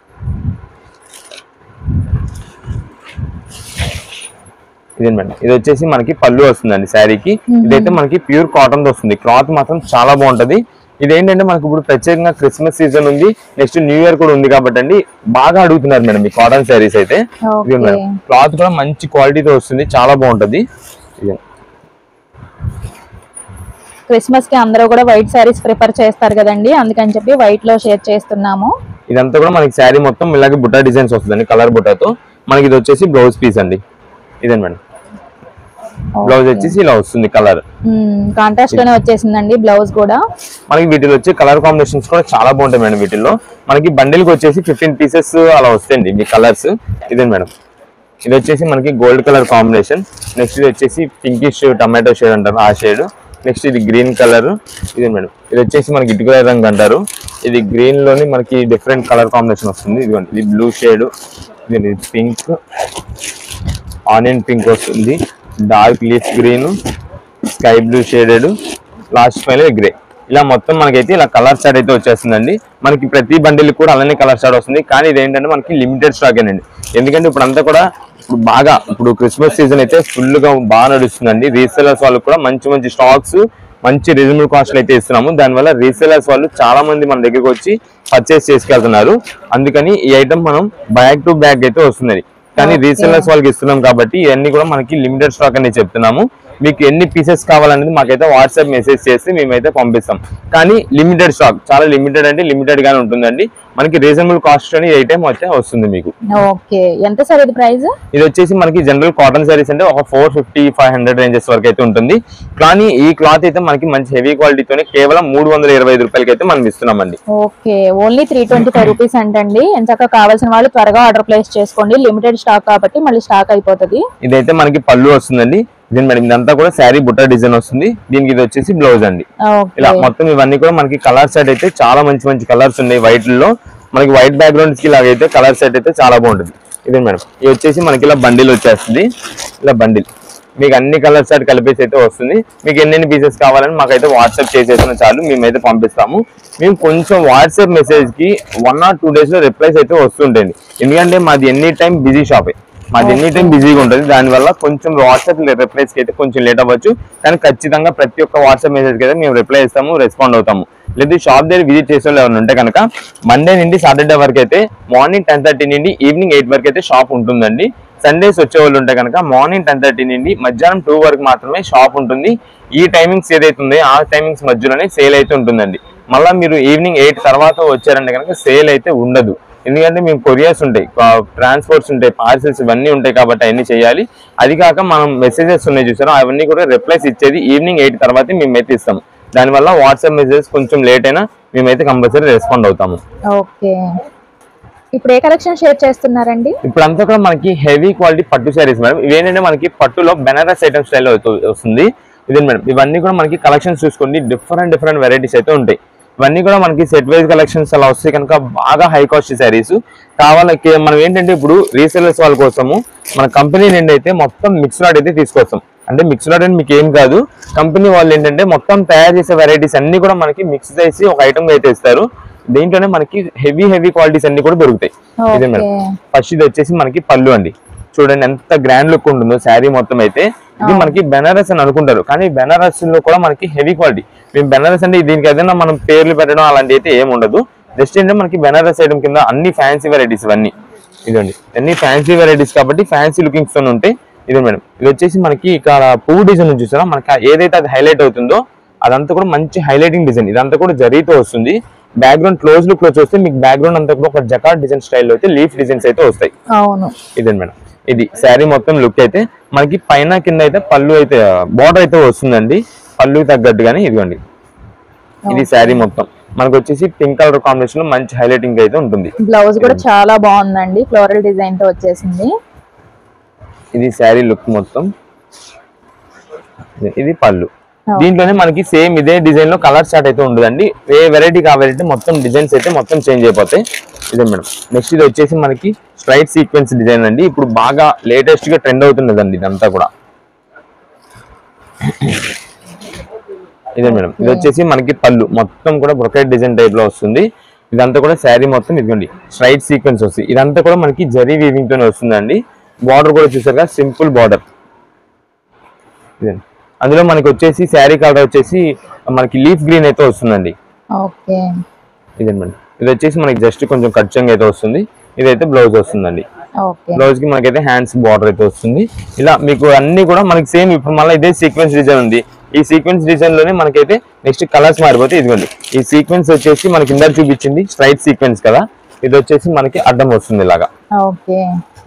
ఇదే మేడం, ఇది వచ్చేసి మనకి పళ్ళు వస్తుందండి శారీకి. ఇదైతే మనకి ప్యూర్ కాటన్ తో వస్తుంది, క్లాత్ మాత్రం చాలా బాగుంటది. ఇదేంటంటే మనకి ఇప్పుడు ప్రత్యేకంగా క్రిస్మస్ సీజన్ ఉంది, నెక్స్ట్ న్యూ ఇయర్ కూడా ఉంది కాబట్టి అండి బాగా అడుగుతున్నారు మేడం ఈ కాటన్ శారీస్ అయితే. ఇదే మేడం, క్లాత్ కూడా మంచి క్వాలిటీతో వస్తుంది, చాలా బాగుంటది. ఇదే క్రిస్మస్ కి అందరూ కూడా వైట్ సారీస్ ప్రిఫర్ చేస్తారు కదండి, అందుకని చెప్పి వైట్ లో షేర్ చేస్తున్నాము. ఇదంతా కూడా మనకి శారీ మొత్తం ఇలాగే బుట్టా డిజైన్స్ వస్తుందండి, కలర్ బుట్టాతో. మనకి ఇది వచ్చేసి బ్లౌజ్ పీస్ అండి. ఇదే మేడం, బ్లౌజ్ వచ్చేసి ఇలా వస్తుంది, కలర్ కాంట్రాస్ట్ లోనే వచ్చేసిందండి బ్లౌజ్ కూడా. మనకి వీటిలో వచ్చే కలర్ కాంబినేషన్స్ కూడా చాలా బాగుంటాయి మేడం. వీటిల్లో మనకి బండిల్ కి వచ్చేసి 15 పీసెస్ అలా వస్తాయండి మీ కలర్స్. ఇదే మేడం, ఇది వచ్చేసి మనకి గోల్డ్ కలర్ కాంబినేషన్. నెక్స్ట్ ఇది వచ్చేసి పింకిష్ టమాటో షేడ్ అంటారు ఆ షేడ్. నెక్స్ట్ ఇది గ్రీన్ కలర్. ఇదే మేడం, ఇది వచ్చేసి మనకి ఇటుక రంగు అంటారు. ఇది గ్రీన్ లోని మనకి డిఫరెంట్ కలర్ కాంబినేషన్ వస్తుంది. ఇదిగోండి, ఇది బ్లూ షేడ్, ఇది పింక్, ఆనియన్ పింక్ వస్తుంది, dark leaf green, sky blue shaded, last final grey. ఇలా మొత్తం మనకైతే ఇలా కలర్ షార్ట్ అయితే వచ్చేస్తుందండి. మనకి ప్రతి బండిల్ కూడా అలానే కలర్ షార్ట్ వస్తుంది. కానీ ఇదేంటంటే మనకి లిమిటెడ్ స్టాక్ అండి, ఎందుకంటే ఇప్పుడు అంతా కూడా ఇప్పుడు క్రిస్మస్ సీజన్ అయితే ఫుల్ గా బాగా నడుస్తుందండి. రీసెలర్స్ వాళ్ళకి కూడా మంచి మంచి స్టాక్స్ మంచి రీజనబుల్ కాస్ట్ అయితే ఇస్తున్నాము. దానివల్ల రీసెలర్స్ వాళ్ళు చాలా మంది మన దగ్గరకు వచ్చి పర్చేస్ చేసుకెళ్తున్నారు. అందుకని ఈ ఐటమ్ మనం బ్యాగ్ టు బ్యాగ్ అయితే వస్తుంది. కానీ రీసెలర్స్ వాళ్ళకి ఇస్తున్నాం కాబట్టి ఇవన్నీ కూడా మనకి లిమిటెడ్ స్టాక్ అని చెప్తున్నాము. మీకు ఎన్ని పీసెస్ కావాలనేది మాకైతే వాట్సాప్ మెసేజ్ చేసి మేమైతే పంపిస్తాం. కానీ లిమిటెడ్ స్టాక్, చాలా లిమిటెడ్ అంటే లిమిటెడ్ గానే ఉంటుందండి. మనకి రీజనబుల్ కాస్ట్ అని ఐటమ్ అయితే వస్తుంది మీకు. ఓకే, ఎంత సార్ ఇది ప్రైస్? ఇది వచ్చేసి మనకి జనరల్ కాటన్ సారీస్ అంటే ఒక 450-500 రేంజెస్ వరకు అయితే ఉంటుంది. కానీ ఈ క్లాత్ అయితే మనకి మంచి హెవీ క్వాలిటీతోనే కేవలం 325 రూపాయలకి అయితే మనం ఇస్తున్నామండి. ఓకే, ఓన్లీ 325 రూపీస్ అంటండి. ఎంతగా కావాల్సిన వాళ్ళు త్వరగా ఆర్డర్ ప్లేస్ చేసుకోండి, లిమిటెడ్ స్టాక్ కాబట్టి మళ్ళీ స్టాక్ అయిపోతుంది. ఇదైతే మనకి పళ్ళు వస్తుందండి. దీని మేడం ఇదంతా కూడా శారీ బుట్ట డిజైన్ వస్తుంది. దీనికి ఇది వచ్చేసి బ్లౌజ్ అండి. ఇలా మొత్తం ఇవన్నీ కూడా మనకి కలర్ సెట్ అయితే చాలా మంచి మంచి కలర్స్ ఉన్నాయి. వైట్ లో మనకి వైట్ బ్యాక్గ్రౌండ్ కి ఇలాగైతే కలర్ సెట్ అయితే చాలా బాగుంటుంది. ఇదే మేడం, ఇది వచ్చేసి మనకి ఇలా బండిల్ వచ్చేస్తుంది. ఇలా బండిల్ మీకు అన్ని కలర్ సెట్ కలిపేసి అయితే వస్తుంది. మీకు ఎన్ని పీసెస్ కావాలని మాకైతే వాట్సాప్ చేసేసిన చాలు, మేమైతే పంపిస్తాము. మేము కొంచెం వాట్సాప్ మెసేజ్ కి 1 or 2 days లో రిప్లైస్ అయితే వస్తుంటాయండి. ఎందుకంటే మాది ఎనీ టైం బిజీ షాపే. మాది ఎనీ టైం బిజీగా ఉంటుంది. దానివల్ల కొంచెం వాట్సాప్ రిప్లైస్ కి అయితే కొంచెం లేట్ అవ్వచ్చు, కానీ ఖచ్చితంగా ప్రతి ఒక్క వాట్సాప్ మెసేజ్ కి అయితే మేము రిప్లై ఇస్తాము, రెస్పాండ్ అవుతాము. లేదు షాప్ దగ్గర విజిట్ చేసే వాళ్ళు ఎవరైనా ఉంటే కనుక మండే నుండి సాటర్డే వరకు అయితే మార్నింగ్ 10:30 నుండి ఈవినింగ్ 8 వరకు అయితే షాప్ ఉంటుందండి. సండేస్ వచ్చే వాళ్ళు ఉంటే కనుక మార్నింగ్ 10:30 నుండి మధ్యాహ్నం 2 వరకు మాత్రమే షాప్ ఉంటుంది. ఈ టైమింగ్స్ ఏదైతే ఉందో ఆ టైమింగ్స్ మధ్యలోనే సేల్ అయితే ఉంటుందండి. మళ్ళీ మీరు ఈవినింగ్ 8 తర్వాత వచ్చారంటే కనుక సేల్ అయితే ఉండదు. ఎందుకంటే మేము కొరియర్స్ ఉంటాయి, ట్రాన్స్పోర్ట్స్ ఉంటాయి, పార్సిల్స్ ఇవన్నీ ఉంటాయి కాబట్టి అవన్నీ చేయాలి. అది కాక మనం మెసేజెస్ ఉన్నాయి చూసారో అవన్నీ కూడా రిప్లైస్ ఇచ్చేది ఈవినింగ్ 8 తర్వాతే మేమైతే ఇస్తాము. దానివల్ల వాట్సాప్ మెసేజెస్ కొంచెం లేట్ అయినా మేమైతే కంపల్సరీ రెస్పాండ్ అవుతాము. ఓకే, ఇప్పుడు ఏ కలెక్షన్ షేర్ చేస్తున్నారండి? ఇప్పుడు అంతా కూడా మనకి హెవీ క్వాలిటీ పట్టు శారీస్ మేడం. ఇవేంటంటే మనకి పట్టులో బెనారస్ ఐటమ్ స్టైల్లో వస్తుంది ఇదే మేడం. ఇవన్నీ కూడా మనకి కలెక్షన్స్ చూసుకోండి, డిఫరెంట్ వెరైటీస్ అయితే ఉంటాయి. ఇవన్నీ కూడా మనకి సెట్ వైజ్ కలెక్షన్స్ అలా వస్తే కనుక బాగా హై కాస్ట్ శారీస్ కావాలి. మనం ఏంటంటే ఇప్పుడు రీసేలర్స్ వాళ్ళ కోసము మన కంపెనీ నుండి అయితే మొత్తం మిక్స్ లాట్ అయితే తీసుకొస్తాం. అంటే మిక్స్ లాట్ అంటే మీకు ఏం కాదు, కంపెనీ వాళ్ళు ఏంటంటే మొత్తం తయారు చేసే వెరైటీస్ అన్ని కూడా మనకి మిక్స్ చేసి ఒక ఐటమ్ అయితే ఇస్తారు. దీంట్లోనే మనకి హెవీ క్వాలిటీస్ అన్ని కూడా దొరుకుతాయి. ఇదే మేడం. ఫస్ట్ ఇది వచ్చేసి మనకి పళ్ళు అండి, చూడండి ఎంత గ్రాండ్ లుక్ ఉంటుందో శారీ మొత్తం అయితే. ఇది మనకి బెనారస్ అని అనుకుంటారు, కానీ బెనారస్ లో కూడా మనకి హెవీ క్వాలిటీ. మేము బెనారస్ అంటే దీనికి ఏదైనా మనం పేర్లు పెట్టడం అలాంటి అయితే ఏమి ఉండదు. జస్ట్ ఏంటంటే మనకి బెనారస్ ఐటమ్ కింద అన్ని ఫ్యాన్సీ వెరైటీస్ ఇవన్నీ. ఇదండి అన్ని ఫ్యాన్సీ వెరైటీస్ కాబట్టి ఫ్యాన్సీ లుకింగ్స్ తో ఉంటాయి. ఇదే మేడం. ఇది వచ్చేసి మనకి ఇక్కడ పువ్వు డిజైన్ చూసారా, మనకి ఏదైతే అది హైలైట్ అవుతుందో అదంతా కూడా మంచి హైలైటింగ్ డిజైన్. ఇదంతా కూడా జరీతో వస్తుంది. బ్యాక్గ్రౌండ్ క్లోజ్ లుక్ లో చూస్తే మీకు బ్యాక్గ్రౌండ్ అంతా కూడా ఒక జకార్డ్ డిజైన్ స్టైల్లో అయితే లీఫ్ డిజైన్స్ అయితే వస్తాయి. ఇదే మేడం. ఇది శారీ మొత్తం లుక్ అయితే మనకి పైన కింద అయితే పళ్ళు అయితే బార్డర్ అయితే వస్తుందండి పళ్ళు తగ్గట్టుగానే. ఇదిగోండి ఇది శారీ మొత్తం మనకు వచ్చేసి పింక్ కలర్ కాంబినేషన్ లో మంచి హైలైటింగ్ అయితే ఉంటుంది. బ్లౌజ్ కూడా చాలా బాగుందండి, ఫ్లోరల్ డిజైన్ తో వచ్చేసింది. ఇది శారీ లుక్ మొత్తం. ఇది పళ్ళు. దీంట్లోనే మనకి సేమ్ ఇదే డిజైన్ లో కలర్ స్టార్ట్ అయితే ఉండదండి. ఏ వెరైటీ కావాలంటే మొత్తం డిజైన్స్ అయితే మొత్తం చేంజ్ అయిపోతాయి. ఇదే మేడం. నెక్స్ట్ ఇది వచ్చేసి మనకి స్ట్రైట్ సీక్వెన్స్ డిజైన్ అండి. ఇప్పుడు బాగా లేటెస్ట్ గా ట్రెండ్ అవుతున్నదండి ఇదంతా కూడా. ఇదే మేడం. ఇది వచ్చేసి మనకి పళ్ళు మొత్తం కూడా బ్రొకెట్ డిజైన్ టైప్ లో వస్తుంది. ఇదంతా కూడా శారీ మొత్తం ఇదిగోండి స్ట్రైట్ సీక్వెన్స్ వస్తుంది. ఇదంతా కూడా మనకి జరీ వీవింగ్ తోనే వస్తుందండి. బార్డర్ కూడా చూసారుగా సింపుల్ బార్డర్. ఇదే అందులో మనకి వచ్చేసి శారీ కలర్ వచ్చేసి మనకి లీఫ్ గ్రీన్ అయితే వస్తుందండి. ఇదే మేడం. ఇది వచ్చేసి మనకి జస్ట్ కొంచెం కట్చంగ్ అయితే వస్తుంది. ఇదైతే బ్లౌజ్ వస్తుందండి. బ్లౌజ్ కి మనకైతే హ్యాండ్స్ బార్డర్ అయితే వస్తుంది. ఇలా మీకు అన్ని కూడా మనకి సేమ్. ఇప్పుడు మళ్ళీ ఇదే సీక్వెన్స్ డిజైన్ ఉంది. ఈ సీక్వెన్స్ డిజైన్ లోనే మనకైతే నెక్స్ట్ కలర్స్ మారిపోతే ఇదిగోండి ఈ సీక్వెన్స్ వచ్చేసి మనకి ఇందాక చూపించింది స్ట్రైట్ సీక్వెన్స్ కదా, ఇది వచ్చేసి మనకి అడ్డం వస్తుంది ఇలాగా.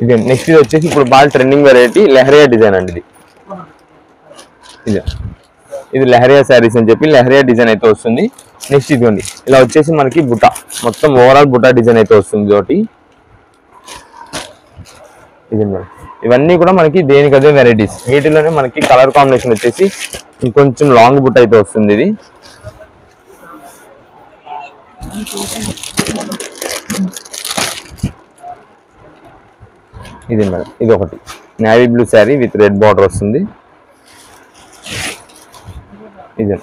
ఇది నెక్స్ట్ ఇది వచ్చేసి ఇప్పుడు బాగా ట్రెండింగ్ వెరైటీ లెహరియా డిజైన్ అండి. ఇది లెహరియా శారీస్ అని చెప్పి లెహరియా డిజైన్ అయితే వస్తుంది. నెక్స్ట్ ఇదిగోండి ఇలా వచ్చేసి మనకి బుట్ట మొత్తం ఓవరాల్ బుట్ట డిజైన్ అయితే వస్తుంది ఒకటి. ఇది ఇవన్నీ కూడా మనకి దేనికదే వెరైటీస్. వీటిలోనే మనకి కలర్ కాంబినేషన్ వచ్చేసి ఇంకొంచెం లాంగ్ బుట్ట అయితే వస్తుంది. ఇది ఇది మేడం. ఇది ఒకటి navy blue sari with red border వస్తుంది. ఇది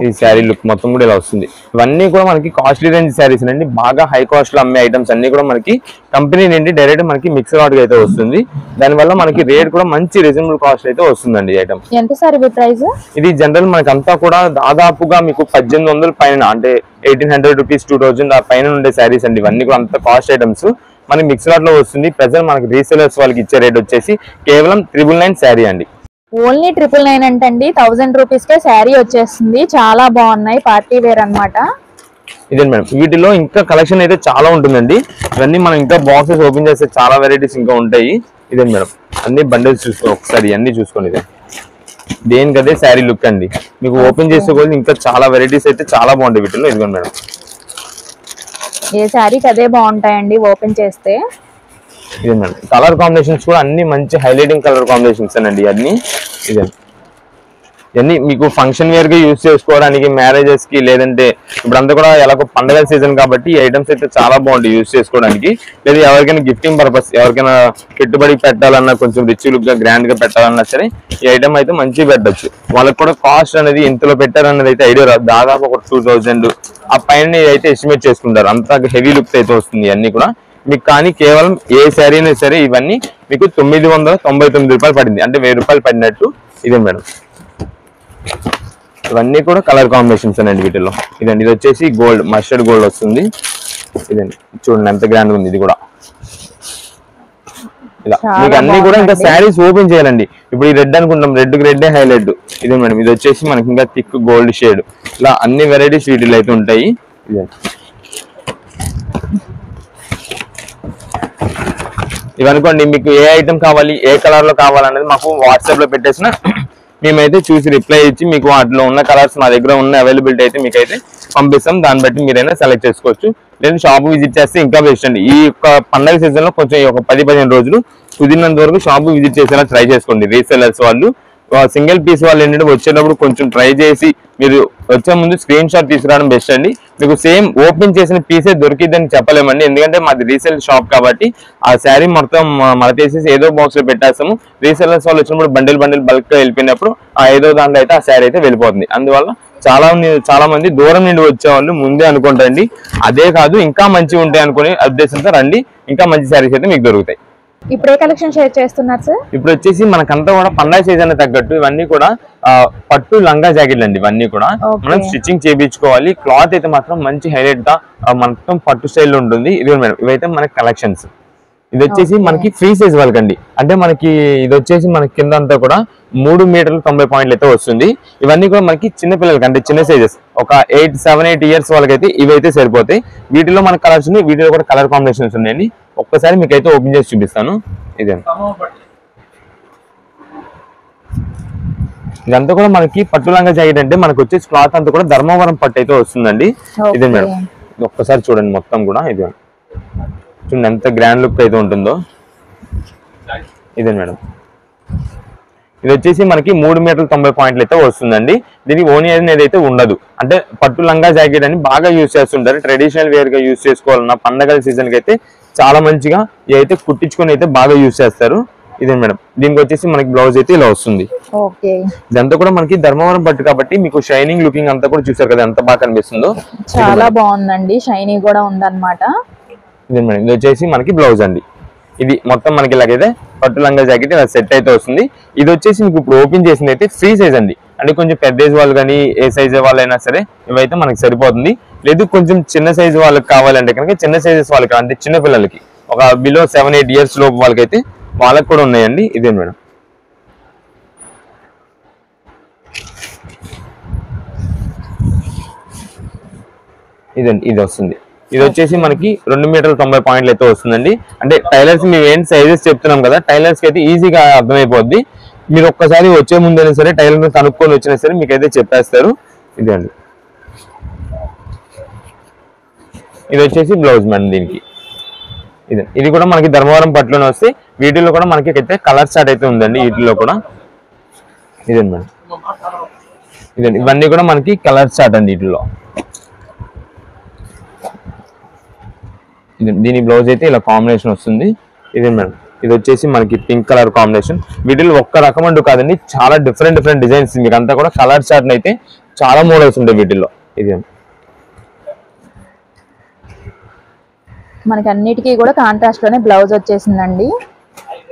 ఈ శారీ లుక్ మొత్తం కూడా ఇలా వస్తుంది. ఇవన్నీ కూడా మనకి కాస్ట్లీ రేంజ్ శారీస్ అండి. బాగా హై కాస్ట్ లో అమ్మే ఐటమ్స్ అన్ని కూడా మనకి కంపెనీ నుండి డైరెక్ట్ మనకి మిక్స్ లాట్ అయితే వస్తుంది. దానివల్ల మనకి రేట్ కూడా మంచి రీజనబుల్ కాస్ట్ అయితే వస్తుందండి ఐటమ్. ఎంత సార్ ప్రైస్? ఇది జనరల్ మనకి అంతా కూడా దాదాపుగా మీకు 1800 పైన, అంటే 1800 రూపీస్ 2000 ఆ పైన ఉండే శారీస్ అండి. ఇవన్నీ కూడా అంత కాస్ట్ ఐటమ్స్ మనకి మిక్స్ లాట్ లో వస్తుంది. ప్రెజెంట్ మనకి రీసేలర్స్ వాళ్ళకి ఇచ్చే రేట్ వచ్చేసి కేవలం 999 శారీ అండి. ఓన్లీ 999 అంటండి. 1000 రూపీస్ కే శారీ వచ్చేస్తుంది. చాలా బాగున్నాయి, పార్టీ వేర్ అన్నమాట. ఇదే మేడం. వీటిలో ఇంకా కలెక్షన్ అయితే చాలా ఉంటుందండి. ఇవన్నీ మనం ఇంకా బాక్సెస్ ఓపెన్ చేస్తే చాలా వెరైటీస్ ఇంకా ఉంటాయి. ఇదే మేడం. అన్ని బండిల్స్ చూసుకో ఒకసారి, అన్ని చూసుకోండి. ఇదే దేనికదే శారీ లుక్ అండి. మీకు ఓపెన్ చేసుకోవాలి ఇంకా చాలా వెరైటీస్ అయితే చాలా బాగుంటాయి వీటిలో. ఇదిగోండి మేడం. ఏ శారీకి అదే బాగుంటాయండి ఓపెన్ చేస్తే. ఇదే మేడం. కలర్ కాంబినేషన్స్ కూడా అన్ని మంచి హైలైటింగ్ కలర్ కాంబినేషన్స్ అండి అన్ని. ఇదే ఇవన్నీ మీకు ఫంక్షన్ వేర్ గా యూజ్ చేసుకోవడానికి, మ్యారేజెస్ కి, లేదంటే ఇప్పుడంతా కూడా ఎలాగో పండగ సీజన్ కాబట్టి ఈ ఐటమ్స్ అయితే చాలా బాగుంటాయి యూజ్ చేసుకోవడానికి. లేదా ఎవరికైనా గిఫ్టింగ్ పర్పస్, ఎవరికైనా పెట్టుబడి పెట్టాలన్నా, కొంచెం రిచ్ లుక్ గా గ్రాండ్ గా పెట్టాలన్నా సరే ఈ ఐటమ్ అయితే మంచిగా పెట్టచ్చు. వాళ్ళకి కూడా కాస్ట్ అనేది ఎంతలో పెట్టారన్నది అయితే ఐడియా రాదు. దాదాపు ఒక 2000 ఆ పైన అయితే ఎస్టిమేట్ చేసుకుంటారు. అంత హెవీ లుక్ అయితే వస్తుంది అన్ని కూడా. మీకు కానీ కేవలం ఏ శారీ అయినా సరే ఇవన్నీ మీకు 999 రూపాయలు పడింది, అంటే 1000 రూపాయలు పడినట్టు. ఇదే మేడం, ఇవన్నీ కూడా కలర్ కాంబినేషన్స్ అండి వీటిలో. ఇదండి, ఇది వచ్చేసి గోల్డ్, మస్టర్డ్ గోల్డ్ వస్తుంది. ఇదండి చూడండి ఎంత గ్రాండ్ ఉంది ఇది కూడా. ఇలా మీకు అన్ని కూడా ఇంకా శారీస్ ఓపెన్ చేయాలండి. ఇప్పుడు ఈ రెడ్ అనుకుంటాం, రెడ్ కి రెడ్ హైలైట్. ఇదే మేడం, ఇది వచ్చేసి మనకి ఇంకా థిక్ గోల్డ్ షేడ్. ఇలా అన్ని వెరైటీస్ వీటిలో అయితే ఉంటాయి. ఇవనుకోండి మీకు ఏ ఐటమ్ కావాలి, ఏ కలర్ లో కావాలనేది మాకు వాట్సాప్ లో పెట్టేసిన మేమైతే చూసి రిప్లై ఇచ్చి మీకు వాటిలో ఉన్న కలర్స్ మా దగ్గర ఉన్న అవైలబిలిటీ అయితే మీకైతే పంపిస్తాం. దాన్ని బట్టి మీరైనా సెలెక్ట్ చేసుకోవచ్చు. లేదా షాప్ విజిట్ చేస్తే ఇంకా బెస్ట్ అండి. ఈ యొక్క పండగ సీజన్ లో కొంచెం ఒక 10-15 రోజులు కుదిరినంత వరకు షాప్ విజిట్ చేసేలా ట్రై చేసుకోండి. రీసెలర్స్ వాళ్ళు, సింగిల్ పీస్ వాళ్ళు ఏంటంటే వచ్చేటప్పుడు కొంచెం ట్రై చేసి మీరు వచ్చే ముందు స్క్రీన్ షాట్ తీసుకురావడం బెస్ట్ అండి. మీకు సేమ్ ఓపెన్ చేసిన పీసే దొరికిద్దని చెప్పలేమండి, ఎందుకంటే మాది రీసేల్ షాప్ కాబట్టి ఆ శారీ మొత్తం మడతేసేసి ఏదో బాక్స్ లో పెట్టేస్తాము. రీసెలర్స్ వాళ్ళు వచ్చినప్పుడు బండిల్ బల్క్ గా వెళ్ళిపోయినప్పుడు ఆ ఏదో దాంట్లో అయితే ఆ శారీ అయితే వెళ్ళిపోతుంది. అందువల్ల చాలా మంది దూరం నుండి వచ్చేవాళ్ళు ముందే అనుకుంటారండి. అదే కాదు, ఇంకా మంచిగా ఉంటాయి అనుకునే ఉద్దేశంతో రండి, ఇంకా మంచి శారీస్ అయితే మీకు దొరుకుతాయి. ఇప్పుడు ఏ కలెక్షన్ షేర్ చేస్తున్నారు సార్? ఇప్పుడు వచ్చేసి మనకంతా కూడా పండగ సీజన్ తగ్గట్టు ఇవన్నీ కూడా పట్టు లంగా జాకెట్లు అండి. ఇవన్నీ కూడా మనం స్టిచ్చింగ్ చేయించుకోవాలి. క్లాత్ అయితే మాత్రం మంచి హైలైట్ గా మొత్తం పట్టు స్టైల్ ఉంటుంది. ఇది మేడం, ఇవైతే మనకి కలెక్షన్స్. ఇది వచ్చేసి మనకి ఫ్రీ సైజ్ వాళ్ళకండి, అంటే మనకి ఇది వచ్చేసి మనకి కింద అంతా కూడా 3 మీటర్లు 90 పాయింట్లు అయితే వస్తుంది. ఇవన్నీ కూడా మనకి చిన్న పిల్లలకి, అంటే చిన్న సైజెస్ ఒక 7-8 ఇయర్స్ వాళ్ళకైతే ఇవైతే సరిపోతాయి. వీటిలో మనకి కలర్స్ ఉన్నాయి, వీటిలో కూడా కలర్ కాంబినేషన్స్ ఉన్నాయండి. ఒక్కసారి మీకు అయితే ఓపెన్ చేసి చూపిస్తాను. ఇదంతా కూడా మనకి పట్టు లంగా జాకెట్, అంటే మనకి వచ్చేసి క్లాత్ అంతా కూడా ధర్మవరం పట్టు అయితే వస్తుందండి. ఇదే మేడం, ఒక్కసారి చూడండి మొత్తం కూడా. ఇది చూడండి ఎంత గ్రాండ్ లుక్ అయితే ఉంటుందో. ఇదే మేడం, ఇది వచ్చేసి మనకి 3 మీటర్లు 90 పాయింట్లు అయితే వస్తుందండి. దీనికి ఓనీ అనేది అయితే ఉండదు, అంటే పట్టు లంగా జాకెట్ అని బాగా యూజ్ చేస్తుంటారు. ట్రెడిషనల్ వేర్ గా యూజ్ చేసుకోవాలన్నా పండగల సీజన్ కి అయితే చాలా మంచిగా ఇదైతే కుట్టించుకొని అయితే బాగా యూజ్ చేస్తారు. ఇదే మేడం, దీనికి వచ్చేసి మనకి బ్లౌజ్ అయితే ఇలా వస్తుంది. ఇదంతా కూడా మనకి ధర్మవరం పట్టు కాబట్టి మీకు షైనింగ్ లుకింగ్ అంతా కూడా చూసారు కదా ఎంత బాగా కనిపిస్తుందో. చాలా బాగుందండి, షైనీ కూడా ఉందన్నమాట. ఇదే మేడం, ఇది వచ్చేసి మనకి బ్లౌజ్ అండి. ఇది మొత్తం మనకి ఇలాగైతే పట్టు లంగా జాకెట్ ఇలా సెట్ అయితే వస్తుంది. ఇది వచ్చేసి మీకు ఇప్పుడు ఓపెన్ చేసింది అయితే ఫ్రీ సైజ్ అండి, అంటే కొంచెం పెద్ద ఏజ్ వాళ్ళు కానీ ఏ సైజ్ వాళ్ళైనా సరే ఇవైతే మనకి సరిపోతుంది. లేదు కొంచెం చిన్న సైజ్ వాళ్ళకి కావాలంటే కనుక చిన్న సైజెస్ వాళ్ళకి, అంటే చిన్న పిల్లలకి ఒక బిలో 7-8 ఇయర్స్ లోపు వాళ్ళకైతే వాళ్ళకి కూడా ఉన్నాయండి. ఇదే మేడం, ఇదండి ఇది వస్తుంది. ఇది వచ్చేసి మనకి 2 మీటర్లు 90 పాయింట్లు అయితే వస్తుందండి. అంటే టైలర్స్ మేము ఏంటి సైజెస్ చెప్తున్నాం కదా, టైలర్స్ కి అయితే ఈజీగా అర్థమైపోద్ది. మీరు ఒక్కసారి వచ్చే ముందైనా సరే టైలర్ కనుక్కొని వచ్చినా సరే మీకైతే చెప్పేస్తారు. ఇదే అండి, ఇది వచ్చేసి బ్లౌజ్ మేడం దీనికి. ఇది కూడా మనకి ధర్మవరం పట్టులోనే వస్తాయి. వీటిలో కూడా మనకి అయితే కలర్ చార్ట్ అయితే ఉందండి వీటిలో కూడా. ఇదండి మేడం, ఇదండి ఇవన్నీ కూడా మనకి కలర్ చార్ట్ అండి వీటిలో. దీని బ్లౌజ్ అయితే ఇలా కాంబినేషన్ వస్తుంది. ఇదే మేడం, ఇది వచ్చేసి మనకి పింక్ కలర్ కాంబినేషన్. వీటిలో ఒక్క రకం అంటూ కాదండి, చాలా డిఫరెంట్ డిజైన్స్. మీకు అంతా కూడా కలర్ చార్ట్ అయితే చాలా మోడల్స్ ఉంటాయి వీటిల్లో. ఇది మనకి అన్నిటికీ కూడా కాంట్రాస్ట్ లోనే బ్లౌజ్ వచ్చేసిందండి.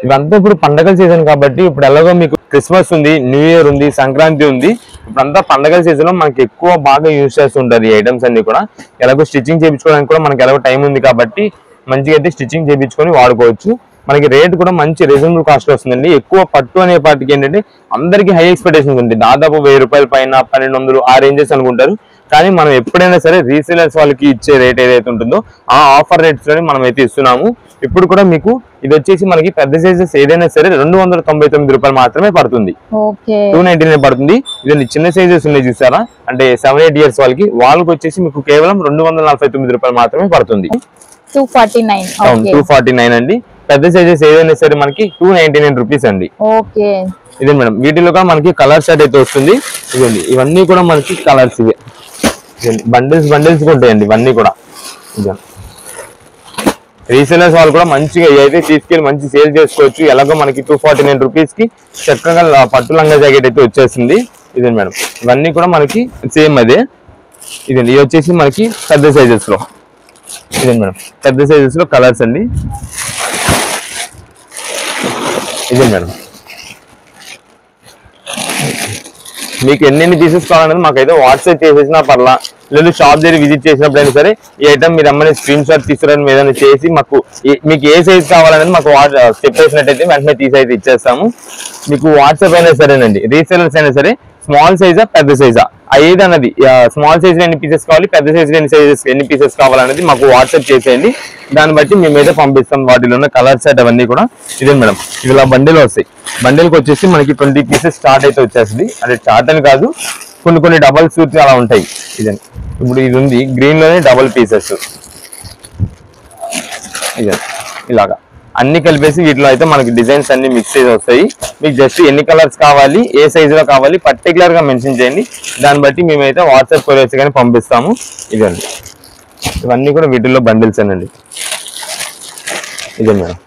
ఇవంతా ఇప్పుడు పండగల సీజన్ కాబట్టి ఇప్పుడు ఎలాగో మీకు క్రిస్మస్ ఉంది, న్యూ ఇయర్ ఉంది, సంక్రాంతి ఉంది. ఇప్పుడంతా పండగల సీజన్ లో మనకి ఎక్కువ బాగా యూజ్ చేస్తుంటారు ఈ ఐటమ్స్ అన్ని కూడా. ఎలాగో స్టిచ్చింగ్ చేయించుకోవడానికి కూడా మనకి ఎలాగో టైం ఉంది కాబట్టి మంచిగా అయితే స్టిచ్చింగ్ చేయించుకొని వాడుకోవచ్చు. మనకి రేట్ కూడా మంచి రీజనబుల్ కాస్ట్ వస్తుందండి. ఎక్కువ పట్టు అనే పాటికి ఏంటంటే అందరికి హై ఎక్స్పెక్టేషన్స్ ఉంది. దాదాపు 1000 రూపాయల పైన 1200 ఆ రేంజెస్ అనుకుంటారు. కానీ మనం ఎప్పుడైనా సరే రీసేలర్స్ వాళ్ళకి ఇచ్చే రేట్ ఏదైతే ఉంటుందో ఆ ఆఫర్ రేట్స్ లోనే మనం అయితే ఇస్తున్నాము. ఇప్పుడు కూడా మీకు ఇది వచ్చేసి మనకి పెద్ద సైజెస్ ఏదైనా సరే 299 రూపాయలు మాత్రమే పడుతుంది. 299 పడుతుంది. ఇది చిన్న సైజెస్ ఉన్నాయి చూసారా, అంటే 7-8 ఇయర్స్ వాళ్ళకి వచ్చేసి మీకు కేవలం 249 రూపాయలు మాత్రమే పడుతుంది. 249 అండి. పెద్ద సైజెస్ ఏదైనా సరే మనకి 299 రూపీస్ అండి. ఇదే మేడం, వీటిలో కూడా మనకి కలర్ షర్ట్ అయితే వస్తుంది. ఇదండి ఇవన్నీ కూడా మనకి కలర్స్ ఇవే, బండిల్స్ ఉంటాయండి ఇవన్నీ కూడా. రీసేలర్స్ వాళ్ళు కూడా మంచిగా అయితే తీసుకెళ్ళి మంచి సేల్ చేసుకోవచ్చు. ఎలాగో మనకి 249 రూపీస్ కి చక్కగా పట్టు లంగా జాకెట్ అయితే వచ్చేసింది. ఇదే మేడం, ఇవన్నీ కూడా మనకి సేమ్ అదే. ఇదండి ఇది వచ్చేసి మనకి పెద్ద సైజెస్ లో. ఇదండి మేడం, పెద్ద సైజెస్ లో కలర్స్ అండి. ఇదే మేడం, మీకు ఎన్ని పీసెస్ కావాలనేది మాకైతే వాట్సాప్ చేసేసినా పర్లా, లేదు షాప్ దగ్గర విజిట్ చేసినప్పుడైనా సరే ఈ ఐటమ్ మీరు అమ్మని స్క్రీన్ షాట్ తీసుకురాని ఏదైనా చేసి మీకు ఏ సైజ్ కావాలనేది మాకు చెప్పేసినట్టయితే వెంటనే తీసి అయితే ఇచ్చేస్తాము. మీకు వాట్సాప్ అయినా సరేనండి, రీసెలర్స్ అయినా సరే స్మాల్ సైజా పెద్ద సైజా ఏది అన్నది, స్మాల్ సైజ్ లో ఎన్ని పీసెస్ కావాలి, పెద్ద సైజ్ లో ఎన్ని పీసెస్ కావాలనేది మాకు వాట్సాప్ చేసేయండి. దాన్ని బట్టి మేమైతే పంపిస్తాం. వాటిలో ఉన్న కలర్ సెట్ అవన్నీ కూడా. ఇదే మేడం, ఇలా బండిలో వస్తాయి. బండిల్కి వచ్చేసి మనకి 20 పీసెస్ స్టార్ట్ అయితే వచ్చేస్తుంది. అంటే స్టార్ట్ అని కాదు, కొన్ని డబల్ సూట్ అలా ఉంటాయి. ఇదే ఇప్పుడు ఇది ఉంది గ్రీన్ లోనే డబల్ పీసెస్, ఇదే ఇలాగా అన్ని కలిపేసి వీటిలో అయితే మనకి డిజైన్స్ అన్ని మిక్స్ చేసి వస్తాయి. మీకు జస్ట్ ఎన్ని కలర్స్ కావాలి, ఏ సైజ్ లో కావాలి పర్టికులర్ గా మెన్షన్ చేయండి. దాన్ని బట్టి మేమైతే వాట్సాప్ కొరియర్స్ కానీ పంపిస్తాము. ఇదండి, ఇవన్నీ కూడా వీటిల్లో బండిల్స్ అండి. ఇదే మేడం,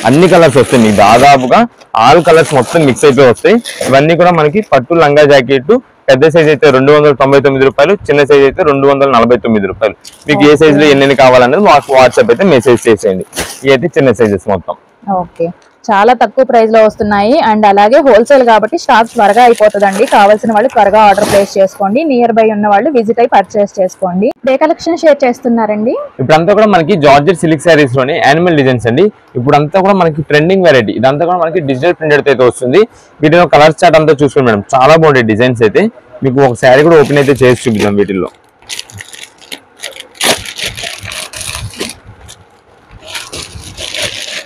అన్ని కలర్స్ వస్తాయి మీకు, దాదాపుగా ఆల్ కలర్స్ మొత్తం మిక్స్ అయిపోయి వస్తాయి. ఇవన్నీ కూడా మనకి పట్టు లంగా జాకెట్, పెద్ద సైజ్ అయితే 299 రూపాయలు, చిన్న సైజ్ అయితే 249 రూపాయలు. మీకు ఏ సైజ్ లో ఎన్ని కావాలనేది మాకు వాట్సాప్ అయితే మెసేజ్ చేసేయండి. ఇవి అయితే చిన్న సైజెస్ మొత్తం. ఓకే, చాలా తక్కువ ప్రైస్ లో వస్తున్నాయి. అండ్ అలాగే హోల్సేల్ కాబట్టి స్టాక్ త్వరగా అయిపోతుందండి. కావాల్సిన వాళ్ళు త్వరగా ఆర్డర్ ప్లేస్ చేసుకోండి. నియర్ బై ఉన్న వాళ్ళు విజిట్ అయి పర్చేస్ చేసుకోండి. డే కలెక్షన్ షేర్ చేస్తున్నారండి. ఇప్పుడంతా కూడా మనకి జార్జెట్ సిల్క్ శారీస్ లోనే యానిమల్ డిజైన్స్ అండి. ఇప్పుడంతా కూడా మనకి ట్రెండింగ్ వెరైటీ. ఇదంతా కూడా మనకి డిజిటల్ ప్రింటెడ్ అయితే వస్తుంది. వీటిలో కలర్ చార్ట్ అంతా చూసుకోండి మేడం, చాలా బాగుంటాయి డిజైన్స్ అయితే. మీకు ఒక శారీ కూడా ఓపెన్ అయితే చేసి చూపిద్దాం. వీటిల్లో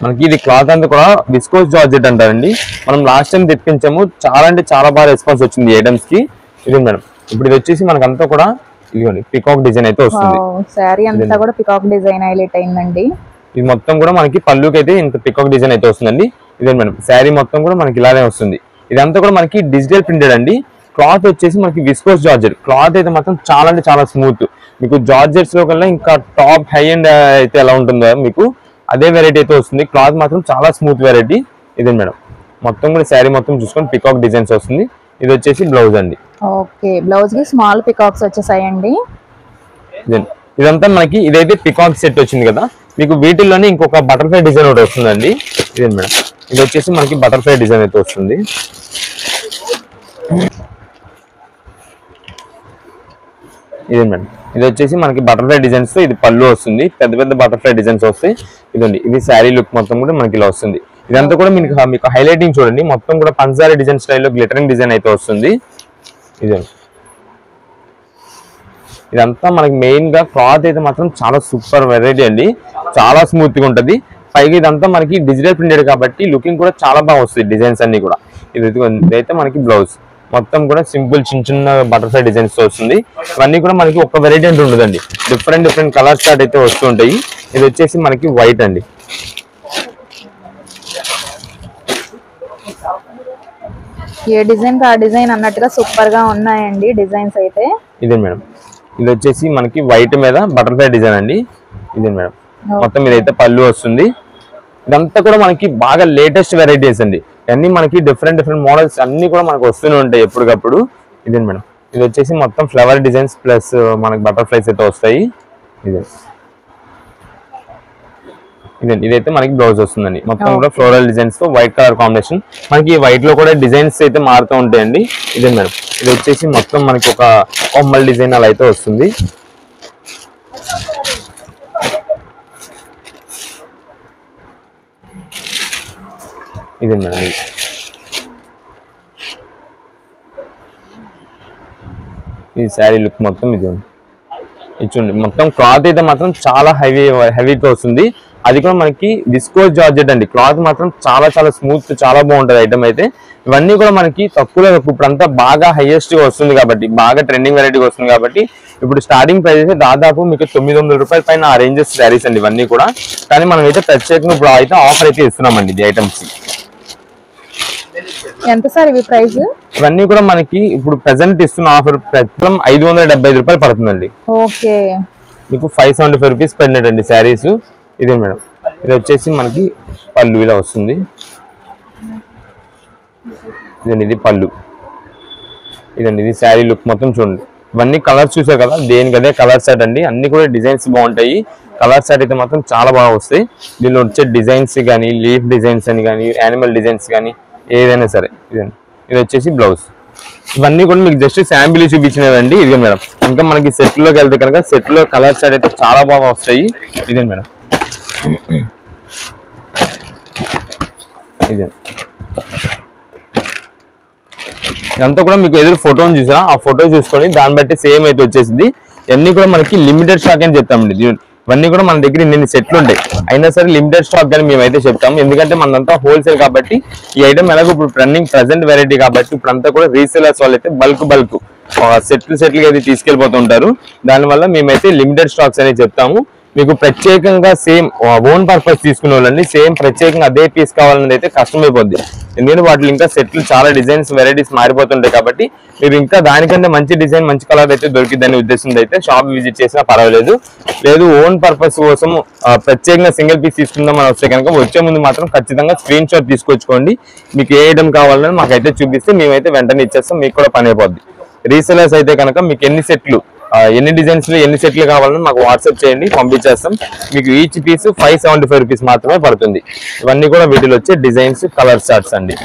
మనకి ఇది క్లాత్ అంతా కూడా విస్కోస్ జార్జెట్ అంటారండి. మనం లాస్ట్ టైం తెప్పించాము, చాలా అంటే చాలా బాగా రెస్పాన్స్ వచ్చింది ఐటమ్స్ కి. ఇది మేడం, ఇప్పుడు ఇది వచ్చేసి మనకంతా కూడా ఇదిగోండి పికాక్ డిజైన్ అయితే వస్తుంది. శారీ అంతా కూడా పికాక్ డిజైన్ హైలైట్ అయిందండి. ఇది మొత్తం కూడా మనకి పళ్ళుకి అయితే ఇంత పికాక్ డిజైన్ అయితే వస్తుందండి. ఇదే మేడం, శారీ మొత్తం కూడా మనకి ఇలానే వస్తుంది. ఇదంతా కూడా మనకి డిజిటల్ ప్రింటెడ్ అండి. క్లాత్ వచ్చేసి మనకి విస్కోస్ జార్జెట్. క్లాత్ అయితే మాత్రం చాలా అంటే చాలా స్మూత్. మీకు జార్జెట్స్ లో కల్లా ఇంకా టాప్ హై అండ్ అయితే ఎలా ఉంటుందో మీకు అదే వెరైటీ అయితే వస్తుంది. క్లాత్ మాత్రం చాలా స్మూత్ వెరైటీ. ఇదే మేడం, మొత్తం కూడా శారీ మొత్తం చూసుకొని పికాక్ డిజైన్స్ వస్తుంది. ఇది వచ్చేసి బ్లౌజ్ అండి. ఓకే, బ్లౌజ్ కి స్మాల్ పికాక్స్ వచ్చేసాయండి. ఇదంతా మనకి ఇదైతే పికాక్ సెట్ వచ్చింది కదా, మీకు వీటిల్లోనే ఇంకొక బటర్ఫ్లై డిజైన్ ఒకటి వస్తుందండి. ఇదే మేడం, ఇది వచ్చేసి మనకి బటర్ఫ్లై డిజైన్ అయితే వస్తుంది. ఇదే మేడం, ఇది వచ్చేసి మనకి బటర్ఫ్లై డిజైన్స్ తో ఇది పళ్ళు వస్తుంది. పెద్ద పెద్ద బటర్ఫ్లై డిజైన్స్ వస్తాయి. ఇదండి, ఇది శారీ లుక్ మొత్తం కూడా మనకి ఇలా వస్తుంది. ఇదంతా కూడా మీకు హైలైటింగ్ చూడండి, మొత్తం కూడా పంచదార డిజైన్ స్టైల్లో గ్లిటరింగ్ డిజైన్ అయితే వస్తుంది. ఇదండి, ఇదంతా మనకి మెయిన్ గా క్లాత్ అయితే మాత్రం చాలా సూపర్ వెరైటీ అండి. చాలా స్మూత్ గా ఉంటది. పైగా ఇదంతా మనకి డిజిటల్ ప్రింటెడ్ కాబట్టి లుకింగ్ కూడా చాలా బాగా వస్తుంది. డిజైన్స్ అన్ని కూడా ఇదైతే మనకి బ్లౌజ్ మొత్తం కూడా సింపుల్ చిన్న బటర్ఫ్లై డిజైన్స్ తో వస్తుంది. ఇవన్నీ కూడా మనకి ఒక వెరైటీ అంటే ఉండదండి, డిఫరెంట్ కలర్ చార్ట్ అయితే వస్తుంటాయి. ఇది వచ్చేసి మనకి వైట్ అండి. ఏ డిజైన్ ఆ డిజైన్ అన్నట్టుగా సూపర్ గా ఉన్నాయండి డిజైన్స్ అయితే. ఇదే మేడం, ఇది వచ్చేసి మనకి వైట్ మీద బటర్ఫ్లై డిజైన్ అండి. ఇదే మేడం, మొత్తం ఇదైతే పళ్ళు వస్తుంది. ఇదంతా కూడా మనకి బాగా లేటెస్ట్ వెరైటీస్ అండి. అన్ని మనకి డిఫరెంట్ మోడల్స్ అన్ని కూడా మనకు వస్తూనే ఉంటాయి ఎప్పటికప్పుడు. ఇదే మేడం, ఇది వచ్చేసి మొత్తం ఫ్లవర్ డిజైన్స్ ప్లస్ మనకి బటర్ఫ్లైస్ అయితే వస్తాయి. ఇదైతే మనకి బ్లౌజ్ వస్తుందండి. మొత్తం కూడా ఫ్లోరల్ డిజైన్స్ తో వైట్ కలర్ కాంబినేషన్. మనకి వైట్ లో కూడా డిజైన్స్ అయితే మారుతూ ఉంటాయండి. ఇదే మేడం, ఇది వచ్చేసి మొత్తం మనకి ఒక కొమ్మల్ డిజైన్ అలా అయితే వస్తుంది. ఇదే మేడం, ఈ శారీ లుక్ మొత్తం ఇది చూడండి. మొత్తం క్లాత్ అయితే మాత్రం చాలా హెవీతో వస్తుంది. అది కూడా మనకి విస్కోస్ జార్జెట్ అండి. క్లాత్ మాత్రం చాలా స్మూత్, చాలా బాగుంటది ఐటమ్ అయితే. ఇవన్నీ కూడా మనకి తక్కువలో ఇప్పుడంతా బాగా హైయెస్ట్ గా వస్తుంది కాబట్టి, బాగా ట్రెండింగ్ వెరైటీ వస్తుంది కాబట్టి ఇప్పుడు స్టార్టింగ్ ప్రైస్ అయితే దాదాపు మీకు 900 రూపాయల పైన ఆ రేంజెస్ శారీస్ అండి ఇవన్నీ కూడా. కానీ మనం అయితే ప్రత్యేకంగా ఇప్పుడు అయితే ఆఫర్ అయితే ఇస్తున్నామండి ఈ ఐటమ్స్. ఎంత సార్ ఇవి ప్రైస్? ఇవన్నీ కూడా మనకి ఇప్పుడు ప్రెసెంట్ ఇస్తున్న ఆఫర్ ప్రస్తుతం 575 రూపాయలు పడుతుందండి. ఓకే, మీకు 575 రూపీస్ పడినట్టండి శారీస్. ఇదే మేడం, ఇది వచ్చేసి మనకి పళ్ళు ఇలా వస్తుంది. ఇదండి, ఇది పళ్ళు. ఇదండి, ఇది శారీ లుక్ మొత్తం చూడండి. ఇవన్నీ కలర్స్ చూసారు కదా, దేనికి అదే కలర్ సెట్ అండి. అన్ని కూడా డిజైన్స్ బాగుంటాయి. కలర్ సెట్ అయితే మాత్రం చాలా బాగా వస్తాయి. దీనిలో వచ్చే డిజైన్స్ కానీ, లీఫ్ డిజైన్స్ అని కానీ, యానిమల్ డిజైన్స్ కానీ ఏదైనా సరే. ఇది వచ్చేసి బ్లౌజ్. ఇవన్నీ కూడా మీకు జస్ట్ శాంపిల్ చూపించినదండి. ఇదే మేడం. ఇంకా మనకి సెట్ లోకి వెళ్తే కనుక సెట్ లో కలర్ సెట్ అయితే చాలా బాగా వస్తాయి. ఇదే మేడం. ఇదే ఇదంతా కూడా మీకు ఎదురు ఫోటోని చూసారా, ఆ ఫోటో చూసుకొని దాన్ని బట్టి సేమ్ అయితే వచ్చేసింది. ఇవన్నీ కూడా మనకి లిమిటెడ్ స్టాక్ అని చెప్తామండి. ఇవన్నీ కూడా మన దగ్గర ఇన్ని సెట్లు ఉంటాయి, అయినా సరే లిమిటెడ్ స్టాక్ అని మేమైతే చెప్తాము. ఎందుకంటే మనంతా హోల్సేల్ కాబట్టి ఈ ఐటమ్ ఎలాగో ఇప్పుడు రన్నింగ్ ప్రెసెంట్ వెరైటీ కాబట్టి ఇప్పుడు అంతా కూడా రీసేలర్స్ వాళ్ళు అయితే బల్క్ సెట్లుగా అయితే తీసుకెళ్ళిపోతుంటారు. దానివల్ల మేమైతే లిమిటెడ్ స్టాక్స్ అనేది చెప్తాము. మీకు ప్రత్యేకంగా సేమ్ ఓన్ పర్పస్ తీసుకునే వాళ్ళండి సేమ్ ప్రత్యేకంగా అదే పీస్ కావాలనేది అయితే కష్టమైపోద్ది. ఎందుకంటే వాటిలో ఇంకా సెట్లు చాలా డిజైన్స్ వెరైటీస్ మారిపోతుంటాయి కాబట్టి మీరు ఇంకా దానికంటే మంచి డిజైన్ మంచి కలర్ అయితే దొరికిద్దనే ఉద్దేశంతో అయితే షాప్ విజిట్ చేసినా పర్వాలేదు. లేదు ఓన్ పర్పస్ కోసం ప్రత్యేకంగా సింగిల్ పీస్ తీసుకుందాం అని వస్తే కనుక వచ్చే ముందు మాత్రం ఖచ్చితంగా స్క్రీన్ షాట్ తీసుకొచ్చుకోండి. మీకు ఏ ఐటమ్ కావాలని మాకైతే చూపిస్తే మేమైతే వెంటనే ఇచ్చేస్తాం, మీకు కూడా పని అయిపోద్ది. రీసెలర్స్ అయితే కనుక మీకు ఎన్ని సెట్లు ఎన్ని డిజైన్స్ లో ఎన్ని సెట్లు కావాలని మాకు వాట్సాప్ చేయండి, పంపించేస్తాం. మీకు ఈచ్ పీస్ 575 రూపీస్ మాత్రమే పడుతుంది. ఇవన్నీ కూడా వీటిలో వచ్చే డిజైన్స్ కలర్ చార్ట్స్ అండి.